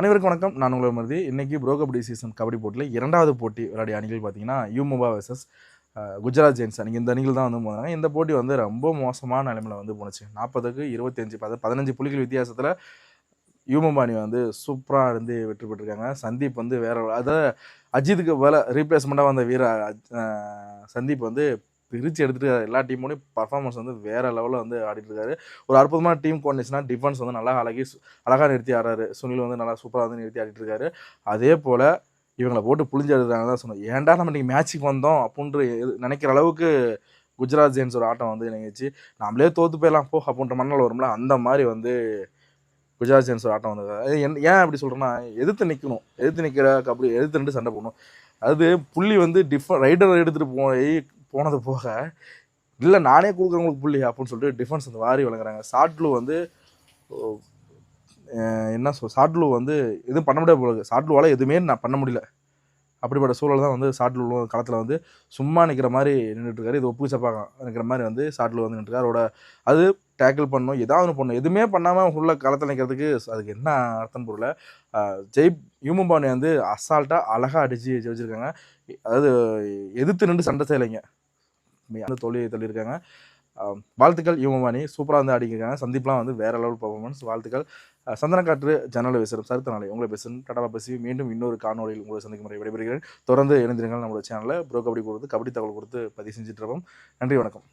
அனைவருக்கும் வணக்கம். நான் உங்கள் மருதி. இன்னைக்கு ப்ரோ கபடி சீசன் கபடி போட்டியில் இரண்டாவது போட்டி விளையாடிய அணிகள் பார்த்தீங்கன்னா யூமும்பா வெர்சஸ் குஜராத் ஜெயின்ஸ் அணி. இந்த அணிகள் தான் வந்து போனாங்க. இந்த போட்டி வந்து ரொம்ப மோசமான நிலைமையில் வந்து போணுச்சு. 40க்கு 25 15 புள்ளிகள் வித்தியாசத்தில் யூமும்பா அணி வந்து சூப்பராக இருந்து வெற்றி பெற்றிருக்காங்க. சந்தீப் வந்து வேற அதாவது அஜித்துக்கு வேலை ரீப்ளேஸ்மெண்ட்டாக வந்த சந்தீப் வந்து பிரித்து எடுத்துட்டு எல்லா டீமோடையும் பர்ஃபார்மன்ஸ் வந்து வேறு லெவலில் வந்து ஆடிட்டு இருக்காரு. ஒரு அற்புதமான டீம் கோஆர்டினேஷனாக டிஃபென்ஸ் வந்து நல்லா அழகாக நிறுத்தி ஆடுறாரு. சுனில் வந்து நல்லா சூப்பராக வந்து நிறுத்தி ஆடிட்டு இருக்காரு. அதே போல் இவங்களை போட்டு புளிஞ்சு எடுக்கிறாங்க தான் சொன்னோம். ஏன்டா நம்ம இன்றைக்கி மேட்ச்சுக்கு வந்தோம் அப்படின்ற நினைக்கிற அளவுக்கு குஜராத் ஜெயின்ஸ் ஒரு ஆட்டம் வந்து நினைச்சு நம்மளே தோற்று போயிடலாம் போ அப்படின்ற மண்ணில் வரும்ல, அந்த மாதிரி வந்து குஜராத் ஜெயின்ஸ் ஒரு ஆட்டம் வந்து ஏன் அப்படி சொல்கிறேன்னா, எதிர்த்து நிற்கணும், எதிர்த்து நிற்கிற கபடி எதிர்த்து நின்று சண்டை போடணும். அது புள்ளி வந்து ரைடர் எடுத்துகிட்டு போனது போக இல்லை நானே கொடுக்குறவங்களுக்கு புள்ளி அப்படின்னு சொல்லிட்டு டிஃபென்ஸ் வந்து வாரி வழங்குறாங்க. ஷார்ட்லூ வந்து ஷார்ட்லூ வந்து எதுவும் பண்ண முடியாது போல. ஷார்ட்லூவால் எதுவுமே நான் பண்ண முடியல. அப்படிப்பட்ட சூழல் தான் வந்து ஷார்ட்லூ களத்தில் வந்து சும்மா நிற்கிற மாதிரி நின்றுட்டுருக்காரு. இது ஒப்பு சப்பாக நிற்கிற மாதிரி வந்து ஷார்ட்லூ வந்து நின்றுருக்காரு. அவரோட அது டேக்கிள் பண்ணணும், ஏதாவது ஒன்று பண்ணணும், எதுவுமே பண்ணாமல் உள்ள களத்தில் நிற்கிறதுக்கு அதுக்கு என்ன அர்த்தம் பொருள். யூமும்பா அணி வந்து அசால்ட்டாக அழகாக அடித்து வச்சுருக்காங்க. அதாவது எதிர்த்து நின்று சண்டை செய்யலைங்க, அந்த தள்ளியிருக்காங்க. வாழ்த்துக்கள். யூமும்பா அணி சூப்பராக வந்து ஆடிக்கிறாங்க. சந்தீப்லாம் வந்து வேறு லெவல் பர்ஃபார்மன்ஸ். வாழ்த்துக்கள். சந்தன காற்று ஜன்னல் விசிறும் சருத்த நாளை உங்களை பேசுகிறேன். டாடா பேசி மீண்டும் இன்னொரு காணொலியில் உங்களை சந்திக்கும் முறை விடைபெறுகிறேன். தொடர்ந்து இணைந்திருங்கள் நம்மளோட சேனலில் ப்ரோ கபடி கொடுத்து கபடி தகவல் கொடுத்து பதிவு செஞ்சுட்டு இருப்போம். நன்றி, வணக்கம்.